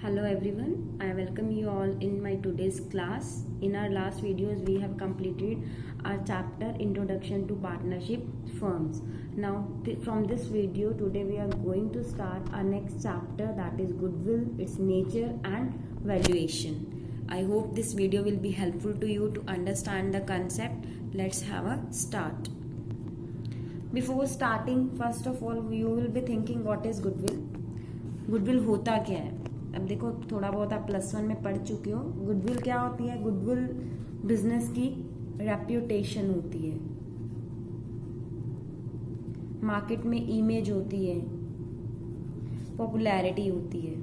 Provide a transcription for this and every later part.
Hello everyone, I welcome you all in my today's class. In our last videos we have completed our chapter Introduction to Partnership Firms. Now from this video today we are going to start our next chapter, that is Goodwill, its nature and valuation. I hope this video will be helpful to you to understand the concept. Let's have a start. Before starting, first of all you will be thinking what is Goodwill? Goodwill होता क्या है? अब देखो थोड़ा बहुत आप +1 में पढ़ चुके हो. गुडविल क्या होती है? गुडविल बिजनेस की रेप्यूटेशन होती है, मार्केट में इमेज होती है, पॉपुलैरिटी होती है,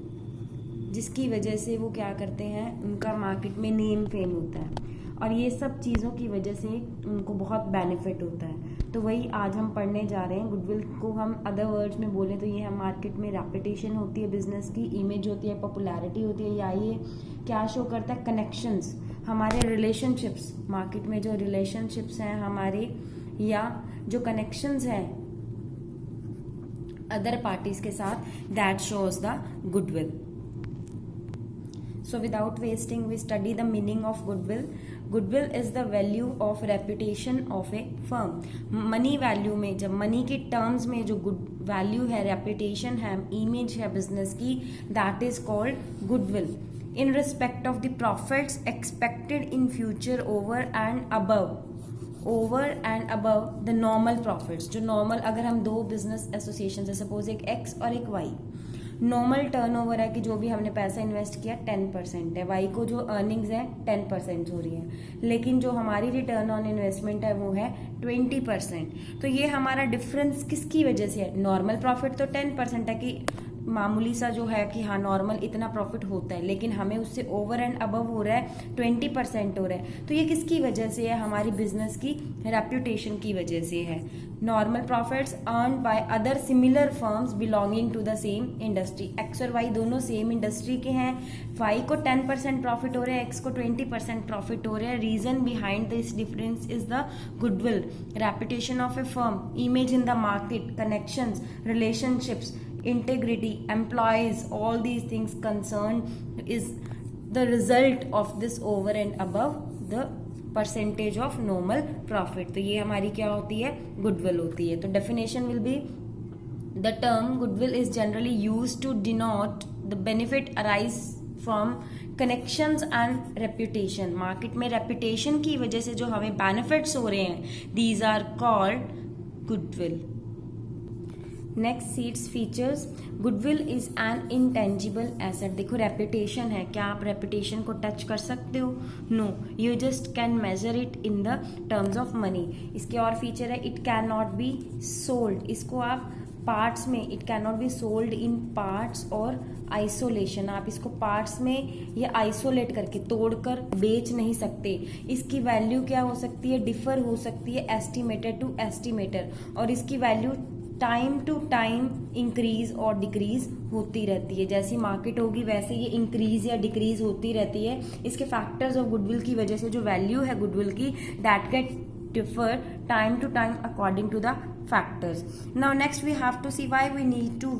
जिसकी वजह से वो क्या करते हैं, उनका मार्केट में नेम फेम होता है और ये सब चीज़ों की वजह से उनको बहुत बेनिफिट होता है. तो वही आज हम पढ़ने जा रहे हैं. गुडविल को हम अदर वर्ड्स में बोलें तो ये हम मार्केट में रेपुटेशन होती है, बिजनेस की इमेज होती है, पॉपुलैरिटी होती है, या ये क्या शो करता है? कनेक्शंस, हमारे रिलेशनशिप्स, मार्केट में जो रिलेशनशिप्स हैं हमारे, या जो कनेक्शंस हैं अदर पार्टीज के साथ, that shows the goodwill. So without wasting, we study the meaning of goodwill. Goodwill is the value of reputation of a firm. Money value में, जब मनी के टर्म्स में जो गुड वैल्यू है, reputation है, image है बिजनेस की, that is called goodwill. In respect of the profits expected in future over and above the normal profits. जो नॉर्मल, अगर हम दो बिजनेस एसोसिएशन है, सपोज एक एक्स और एक वाई, नॉर्मल टर्नओवर है कि जो भी हमने पैसा इन्वेस्ट किया 10% है, वाई को जो अर्निंग्स है 10% हो रही है, लेकिन जो हमारी रिटर्न ऑन इन्वेस्टमेंट है वो है 20%. तो ये हमारा डिफरेंस किसकी वजह से है? नॉर्मल प्रॉफिट तो 10% है कि मामूली सा जो है कि हाँ नॉर्मल इतना प्रॉफिट होता है, लेकिन हमें उससे ओवर एंड अबव हो रहा है, 20% हो रहा है. तो ये किसकी वजह से है? हमारी बिजनेस की रेप्यूटेशन की वजह से है. Normal profits earn by other similar firms belonging to the same industry. X और वाई दोनों सेम इंडस्ट्री के हैं, वाई को 10% प्रॉफिट हो रहा है, एक्स को 20% प्रॉफिट हो रहा है. Reason behind this difference is the goodwill, reputation of a firm, image in the market, connections, relationships, integrity, employees, all these things concerned is the result of this over and above the percentage of normal profit. तो ये हमारी क्या होती है? Goodwill होती है. तो definition will be, the term goodwill is generally used to denote the benefit arise from connections and reputation. Market में रेपुटेशन की वजह से जो हमें बेनिफिट्स हो रहे हैं, these are called goodwill. Next seats features. Goodwill is an intangible asset. देखो रेपुटेशन है, क्या आप रेपुटेशन को टच कर सकते हो? No, you just can measure it in the terms of money. इसके और फीचर है, it can not be sold. इसको आप पार्ट्स में, it can not be sold in parts और आइसोलेशन. आप इसको पार्ट्स में या आइसोलेट करके, तोड़कर बेच नहीं सकते. इसकी वैल्यू क्या हो सकती है? डिफर हो सकती है एस्टिमेटेड टू एस्टिमेटर, और इसकी value time to time increase और डिक्रीज होती रहती है. जैसी मार्केट होगी वैसे ये इंक्रीज या डिक्रीज होती रहती है. इसके फैक्टर्स ऑफ गुडविल की वजह से जो वैल्यू है गुडविल की, that get differ time to time according to the factors. Now next we have to see why we need to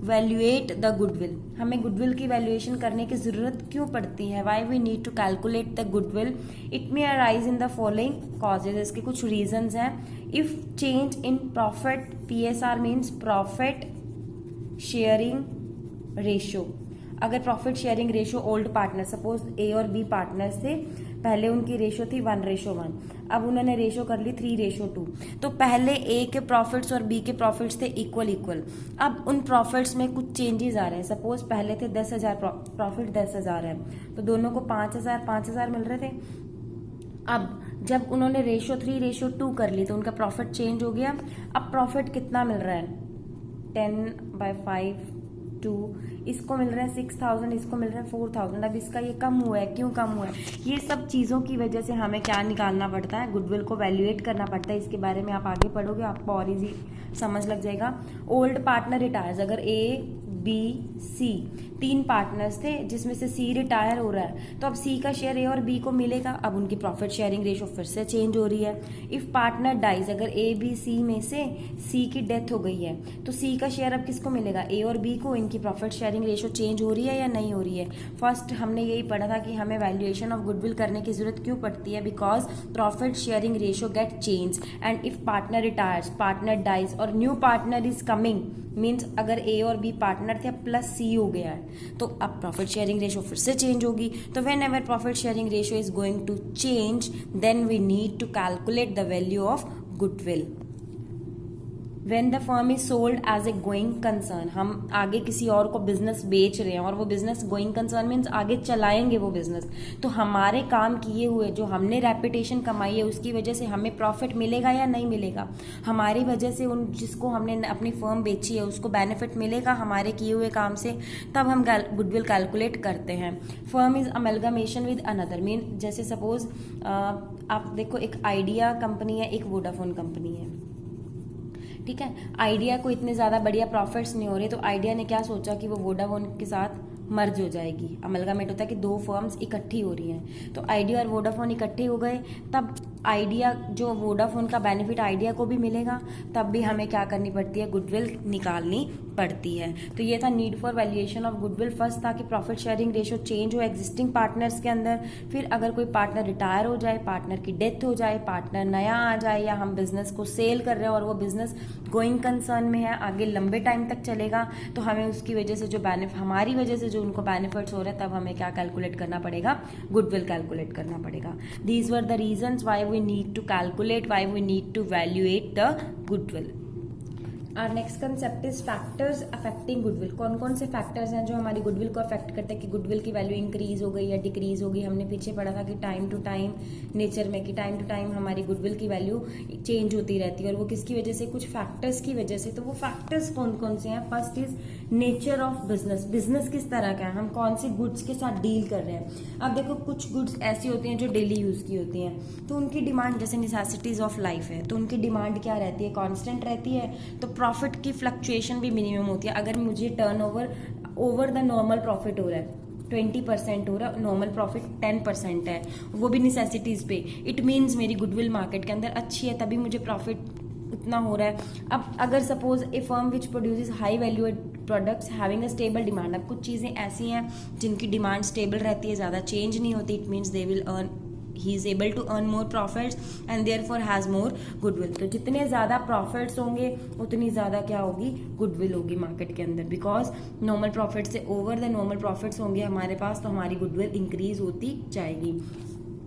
valuate the goodwill. हमें गुडविल की वैल्यूएशन करने की जरूरत क्यों पड़ती है? Why we need to calculate the goodwill? It may arise in the following causes. इसके कुछ रीजंस हैं. If change in profit, PSR means profit sharing ratio. अगर profit sharing ratio old partner, suppose A और B partners थे, पहले उनकी ratio थी 1:1, अब उन्होंने रेशो कर ली 3:2. तो पहले A के प्रॉफिट्स और B के प्रॉफिट्स थे इक्वल. अब उन प्रॉफिट्स में कुछ चेंजेस आ रहे हैं. सपोज पहले थे 10,000 प्रॉफिट, 10,000 है, तो दोनों को 5,000 मिल रहे थे. अब जब उन्होंने रेशो 3:2 कर ली तो उनका प्रॉफिट चेंज हो गया. अब प्रॉफिट कितना मिल रहा है? 10/5 2, इसको मिल रहा है 6,000, इसको मिल रहा है 4,000. अब इसका ये कम हुआ है. क्यों कम हुआ है? ये सब चीज़ों की वजह से हमें क्या निकालना पड़ता है? गुडविल को वैल्यूएट करना पड़ता है. इसके बारे में आप आगे पढ़ोगे, आपको और इजी समझ लग जाएगा। ओल्ड पार्टनर रिटायर्स, अगर ए बी सी 3 पार्टनर्स थे जिसमें से सी रिटायर हो रहा है तो अब सी का शेयर ए और बी को मिलेगा। अब उनकी प्रॉफिट शेयरिंग रेशो फिर से चेंज हो रही है। इफ पार्टनर डाइज, अगर ए बी सी में से सी की डेथ हो गई है तो सी का शेयर अब किसको मिलेगा, ए और बी को। इनकी प्रॉफिट शेयरिंग रेशो चेंज हो रही है या नहीं हो रही है। फर्स्ट हमने यही पढ़ा था कि हमें वैल्यूएशन ऑफ गुडविल करने की जरूरत क्यों पड़ती है, because profit sharing ratio get change and if partner retires, partner dies और new partner is coming, means अगर ए और बी पार्टनर थे प्लस सी हो गया है तो अब प्रॉफिट शेयरिंग रेशो फिर से चेंज होगी। तो whenever profit sharing ratio is going to change then we need to calculate the value of goodwill. When the firm is sold as a going concern, हम आगे किसी और को business बेच रहे हैं और वो बिजनेस गोइंग कंसर्न मीन्स आगे चलाएंगे वो बिजनेस, तो हमारे काम किए हुए जो हमने रेपुटेशन कमाई है उसकी वजह से हमें प्रॉफिट मिलेगा या नहीं मिलेगा। हमारी वजह से उन जिसको हमने अपनी फर्म बेची है उसको बेनिफिट मिलेगा हमारे किए हुए काम से, तब हम गुडविल कैलकुलेट करते हैं। Firm is amalgamation with another, mean जैसे सपोज आप देखो एक आइडिया कंपनी है, एक वोडाफोन कंपनी है, ठीक है। आइडिया को इतने ज़्यादा बढ़िया प्रॉफिट्स नहीं हो रहे तो आइडिया ने क्या सोचा कि वो वोडाफोन के साथ मर्ज हो जाएगी। अमलगामेट होता है कि 2 फर्म्स इकट्ठी हो रही हैं, तो आइडिया और वोडाफोन इकट्ठे हो गए, तब आइडिया जो वोडाफोन का बेनिफिट आइडिया को भी मिलेगा, तब भी हमें क्या करनी पड़ती है, गुडविल निकालनी पड़ती है। तो ये था need for valuation of goodwill. First था कि प्रॉफिट शेयरिंग रेशो चेंज हो एग्जिस्टिंग पार्टनर्स के अंदर, फिर अगर कोई पार्टनर रिटायर हो जाए, पार्टनर की डेथ हो जाए, पार्टनर नया आ जाए, या हम बिजनेस को सेल कर रहे हैं और वो बिजनेस गोइंग कंसर्न में है, आगे लंबे टाइम तक चलेगा, तो हमें उसकी वजह से जो बेनिफिट, हमारी वजह से जो उनको बेनिफिट्स हो रहे हैं, तब हमें क्या कैलकुलेट करना पड़ेगा, गुडविल कैलकुलेट करना पड़ेगा। These were the reasons why we need to calculate, why we need to valuate the goodwill. और next concept is factors affecting goodwill. कौन कौन से फैक्टर्स हैं जो हमारी गुडविल को अफेक्ट करते हैं कि गुडविल की वैल्यू इंक्रीज हो गई या डिक्रीज हो गई। हमने पीछे पढ़ा था कि टाइम टू टाइम नेचर में, कि टाइम टू टाइम हमारी गुडविल की वैल्यू चेंज होती रहती है, और वो किसकी वजह से, कुछ फैक्टर्स की वजह से। तो वो फैक्टर्स कौन कौन से हैं? First is nature of business, business किस तरह का है, हम कौन से गुड्स के साथ डील कर रहे हैं। अब देखो कुछ गुड्स ऐसी होती हैं जो डेली यूज की होती हैं, तो उनकी डिमांड, जैसे नेसेसिटीज ऑफ लाइफ है, तो उनकी डिमांड क्या रहती है, कांस्टेंट रहती है, तो प्रॉफिट की फ्लक्चुएशन भी मिनिमम होती है। अगर मुझे turnover over the normal profit हो रहा है, 20% हो रहा है, नॉर्मल प्रॉफिट 10% है, वो भी नेसेसिटीज पे, इट मीन्स मेरी गुडविल मार्केट के अंदर अच्छी है, तभी मुझे प्रॉफिट उतना हो रहा है। अब अगर suppose a firm which produces high valued products having a stable demand, अब कुछ चीज़ें ऐसी हैं जिनकी डिमांड स्टेबल रहती है, ज़्यादा चेंज नहीं होती, it means they will earn, he is able to earn more profits and therefore has more goodwill। तो जितने ज़्यादा प्रॉफिट्स होंगे उतनी ज़्यादा क्या होगी, गुडविल होगी मार्केट के अंदर, बिकॉज नॉर्मल प्रॉफिट से ओवर द नॉर्मल प्रॉफिट्स होंगे हमारे पास, तो हमारी गुडविल इंक्रीज होती जाएगी।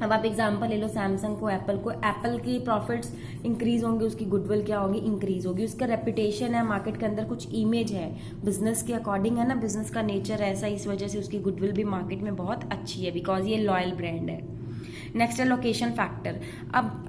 अब आप एग्जांपल ले लो सैमसंग को, एप्पल की प्रॉफिट्स इंक्रीज होंगे, उसकी गुडविल क्या होगी, इंक्रीज होगी। उसका रेपुटेशन है मार्केट के अंदर, कुछ इमेज है, बिजनेस के अकॉर्डिंग है ना, बिजनेस का नेचर ऐसा, इस वजह से उसकी गुडविल भी मार्केट में बहुत अच्छी है, बिकॉज ये लॉयल ब्रांड है। नेक्स्ट है लोकेशन फैक्टर। अब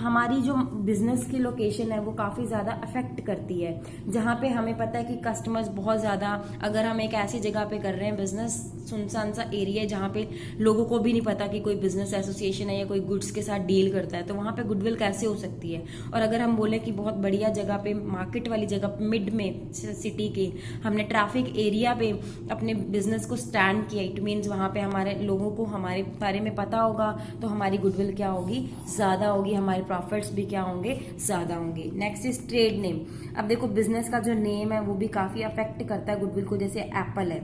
हमारी जो बिजनेस की लोकेशन है वो काफ़ी ज़्यादा अफेक्ट करती है। जहाँ पे हमें पता है कि कस्टमर्स बहुत ज़्यादा, अगर हम एक ऐसी जगह पे कर रहे हैं बिजनेस, सुनसान सा एरिया है जहाँ पे लोगों को भी नहीं पता कि कोई बिजनेस एसोसिएशन है या कोई गुड्स के साथ डील करता है, तो वहाँ पे गुडविल कैसे हो सकती है। और अगर हम बोले कि बहुत बढ़िया जगह पे, मार्केट वाली जगह, मिड में सिटी के, हमने ट्रैफिक एरिया पे अपने बिजनेस को स्टैंड किया, इट मीन्स वहाँ पे हमारे लोगों को हमारे बारे में पता होगा, तो हमारी गुडविल क्या होगी, ज़्यादा होगी, हमारे प्रॉफिट्स भी क्या होंगे, ज़्यादा होंगे। Next is trade name. अब देखो बिजनेस का जो नेम है वो भी काफ़ी अफेक्ट करता है गुडविल को। जैसे एप्पल है,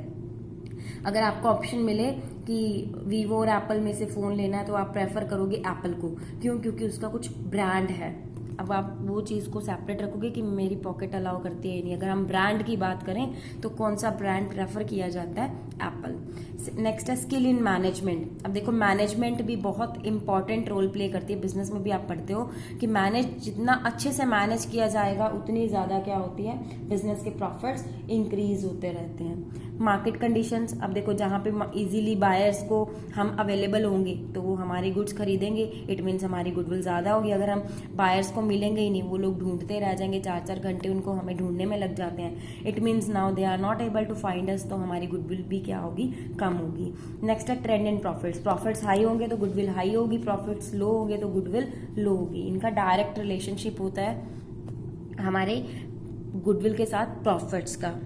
अगर आपको ऑप्शन मिले कि वीवो और एप्पल में से फ़ोन लेना है तो आप प्रेफर करोगे एप्पल को, क्यों? क्योंकि उसका कुछ ब्रांड है। अब आप वो चीज़ को सेपरेट रखोगे कि मेरी पॉकेट अलाउ करती है नहीं। अगर हम ब्रांड की बात करें तो कौन सा ब्रांड प्रेफर किया जाता है, एप्पल। नेक्स्ट है स्किल इन मैनेजमेंट। अब देखो मैनेजमेंट भी बहुत इंपॉर्टेंट रोल प्ले करती है, बिजनेस में भी आप पढ़ते हो कि जितना अच्छे से मैनेज किया जाएगा उतनी ज़्यादा क्या होती है, बिजनेस के प्रॉफिट्स इंक्रीज होते रहते हैं। मार्केट कंडीशंस, अब देखो जहाँ पे इजीली बायर्स को हम अवेलेबल होंगे तो वो हमारी गुड्स खरीदेंगे, इट मीन्स हमारी गुडविल ज़्यादा होगी। अगर हम बायर्स को मिलेंगे ही नहीं, वो लोग ढूंढते रह जाएंगे, 4-4 घंटे उनको हमें ढूंढने में लग जाते हैं, it means now they are not able to find us, तो हमारी गुडविल भी क्या होगी, कम होगी। नेक्स्ट है ट्रेंड इन प्रॉफिट्स। प्रॉफिट्स हाई होंगे तो गुडविल हाई होगी, प्रॉफिट्स लो होंगे तो गुडविल लो होगी। इनका डायरेक्ट रिलेशनशिप होता है हमारे गुडविल के साथ प्रॉफिट्स का।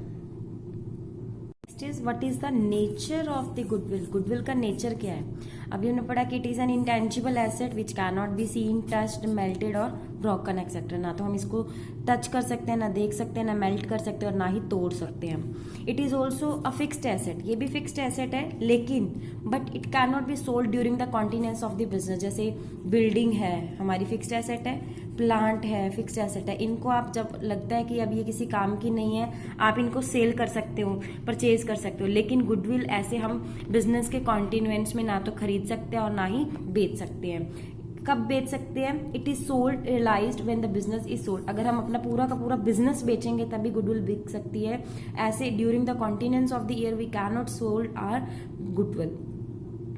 What is the nature of the goodwill, goodwill का नेचर क्या है? अभी हमने पढ़ा कि it is an intangible asset which can not be seen, touched, melted और ब्रोकन एक्सेट्रा। ना तो हम इसको टच कर सकते हैं, ना देख सकते हैं, ना मेल्ट कर सकते हैं और ना ही तोड़ सकते हैं। It is also a fixed asset, ये भी फिक्स्ड एसेट है, लेकिन but it can not be sold during the continuance of the business. जैसे बिल्डिंग है हमारी फिक्स्ड एसेट है, प्लांट है फिक्स्ड एसेट है, इनको आप जब लगता है कि अब ये किसी काम की नहीं है, आप इनको सेल कर सकते हो, परचेज कर सकते हो। लेकिन गुडविल ऐसे हम बिजनेस के कॉन्टिन्यूएंस में ना तो खरीद सकते हैं और ना ही बेच सकते हैं। कब बेच सकते हैं? It is sold realised when the business is sold. अगर हम अपना पूरा का पूरा बिजनेस बेचेंगे तभी गुडविल बिक सकती है। ऐसे during the continuance of the year we can not sold our goodwill.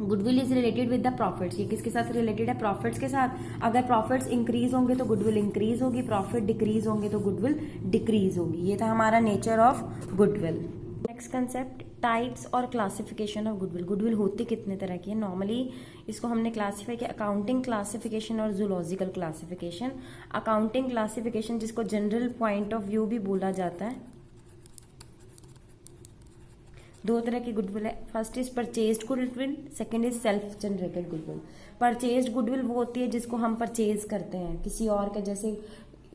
Goodwill is related with the profits. ये किसके साथ रिलेटेड है? प्रॉफिट्स के साथ। अगर प्रॉफिट्स इंक्रीज होंगे तो गुडविल इंक्रीज होगी, प्रॉफिट डिक्रीज होंगे तो गुडविल डिक्रीज होगी। ये था हमारा nature of goodwill. Next concept, types और क्लासिफिकेशन ऑफ गुडविल। गुडविल होती कितने तरह की है? नॉर्मली इसको हमने क्लासिफाई किया अकाउंटिंग क्लासिफिकेशन और जूलॉजिकल क्लासिफिकेशन। अकाउंटिंग क्लासिफिकेशन जिसको जनरल पॉइंट ऑफ व्यू भी बोला जाता है। दो तरह की गुडविल है, first is purchased goodwill, second is self generated goodwill. Purchased goodwill वो होती है जिसको हम परचेज करते हैं किसी और के, जैसे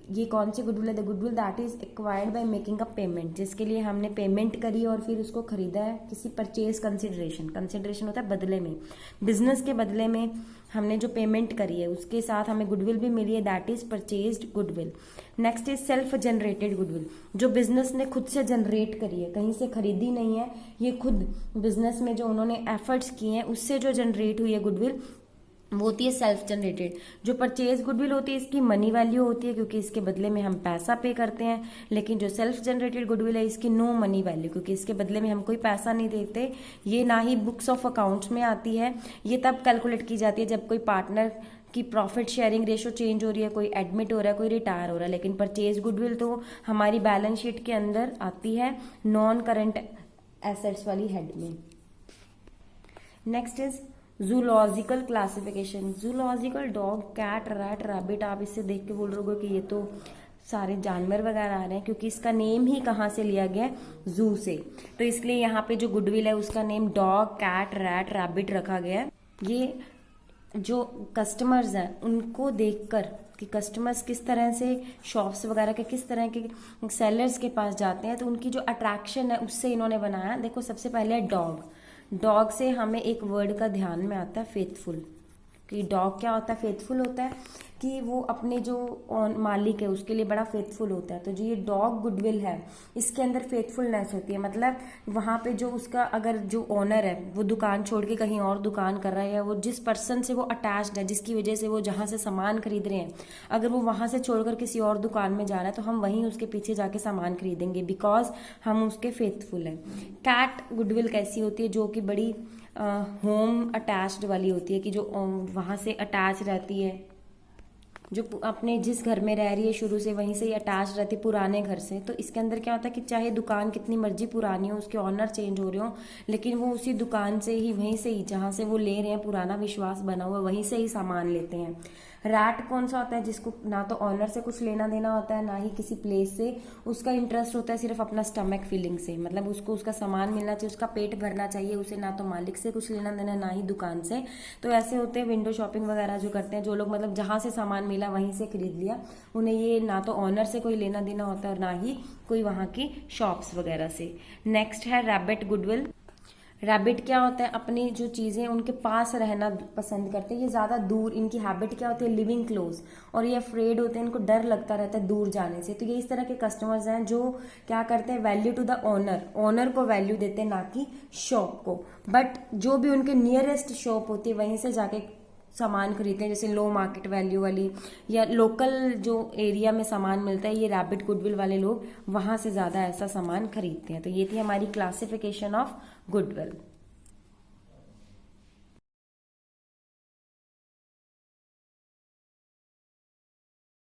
ये कौन सी गुडविल है? The goodwill that is acquired by making a payment, जिसके लिए हमने पेमेंट करी और फिर उसको खरीदा है किसी परचेज कंसिडरेशन। कंसिडरेशन होता है बदले में, बिजनेस के बदले में हमने जो पेमेंट करी है उसके साथ हमें गुडविल भी मिली है, that is purchased goodwill. Next is self generated goodwill, जो बिजनेस ने खुद से जनरेट करी है, कहीं से खरीदी नहीं है, ये खुद बिजनेस में जो उन्होंने एफर्ट्स किए हैं उससे जो जनरेट हुई है गुडविल वो होती है सेल्फ जनरेटेड। जो परचेज गुडविल होती है इसकी मनी वैल्यू होती है क्योंकि इसके बदले में हम पैसा पे करते हैं, लेकिन जो सेल्फ जनरेटेड गुडविल है इसकी नो मनी वैल्यू, क्योंकि इसके बदले में हम कोई पैसा नहीं देते, ये ना ही बुक्स ऑफ अकाउंट्स में आती है। ये तब कैलकुलेट की जाती है जब कोई पार्टनर की प्रॉफिट शेयरिंग रेशो चेंज हो रही है, कोई एडमिट हो रहा है, कोई रिटायर हो रहा है। लेकिन परचेज गुडविल तो हमारी बैलेंस शीट के अंदर आती है नॉन करंट एसेट्स वाली हेड में। Next is zoological classification. Zoological dog, cat, rat, rabbit, आप इससे देख के बोल रहे हो कि ये तो सारे जानवर वगैरह आ रहे हैं, क्योंकि इसका नेम ही कहाँ से लिया गया है? जू से। तो इसलिए यहाँ पे जो गुडविल है उसका name dog, cat, rat, rabbit रखा गया है। ये जो कस्टमर्स हैं उनको देखकर कि कस्टमर्स किस तरह से शॉप्स वगैरह के किस तरह के सेलर्स के पास जाते हैं, तो उनकी जो अट्रैक्शन है उससे इन्होंने बनाया। देखो सबसे पहले है डॉग। डॉग से हमें एक वर्ड का ध्यान में आता है फेथफुल, कि डॉग क्या होता है? फेथफुल होता है कि वो अपने जो मालिक है उसके लिए बड़ा फेथफुल होता है। तो जो ये डॉग गुडविल है इसके अंदर फेथफुलनेस होती है, मतलब वहाँ पे जो उसका अगर जो ओनर है वो दुकान छोड़ के कहीं और दुकान कर रहा है, या वो जिस पर्सन से वो अटैच्ड है, जिसकी वजह से वो जहाँ से सामान खरीद रहे हैं, अगर वो वहाँ से छोड़कर किसी और दुकान में जा रहा है तो हम वहीं उसके पीछे जाके सामान खरीदेंगे, बिकॉज हम उसके फेथफुल हैं। कैट गुडविल कैसी होती है? जो कि बड़ी होम अटैच्ड वाली होती है, कि जो वहाँ से अटैच रहती है, जो अपने जिस घर में रह रही है शुरू से वहीं से ही अटैच रहती है पुराने घर से। तो इसके अंदर क्या होता है कि चाहे दुकान कितनी मर्जी पुरानी हो, उसके ऑनर चेंज हो रहे हो, लेकिन वो उसी दुकान से ही, वहीं से ही जहाँ से वो ले रहे हैं, पुराना विश्वास बना हुआ, वहीं से ही सामान लेते हैं। रैट कौन सा होता है? जिसको ना तो ऑनर से कुछ लेना देना होता है ना ही किसी प्लेस से, उसका इंटरेस्ट होता है सिर्फ अपना स्टमक फीलिंग से, मतलब उसको उसका सामान मिलना चाहिए, उसका पेट भरना चाहिए, उसे ना तो मालिक से कुछ लेना देना ना ही दुकान से। तो ऐसे होते हैं विंडो शॉपिंग वगैरह जो करते हैं जो लोग, मतलब जहाँ से सामान मिला वहीं से खरीद लिया, उन्हें ये ना तो ऑनर से कोई लेना देना होता है और ना ही कोई वहाँ की शॉप्स वगैरह से। नेक्स्ट है रैबिट गुडविल। रैबिट क्या होता है? अपनी जो चीज़ें उनके पास रहना पसंद करते हैं, ये ज़्यादा दूर, इनकी हैबिट क्या होती है? लिविंग क्लोज, और ये अफ्रेड होते हैं, इनको डर लगता रहता है दूर जाने से। तो ये इस तरह के कस्टमर्स हैं जो क्या करते हैं? Value to the owner, owner को वैल्यू देते हैं ना कि शॉप को, बट जो भी उनके नियरेस्ट शॉप होती है वहीं से जाके सामान खरीदते हैं, जैसे लो मार्केट वैल्यू वाली या लोकल जो एरिया में सामान मिलता है, ये रैबिट गुडविल वाले लोग वहां से ज़्यादा ऐसा सामान खरीदते हैं। तो ये थी हमारी क्लासिफिकेशन ऑफ गुडविल।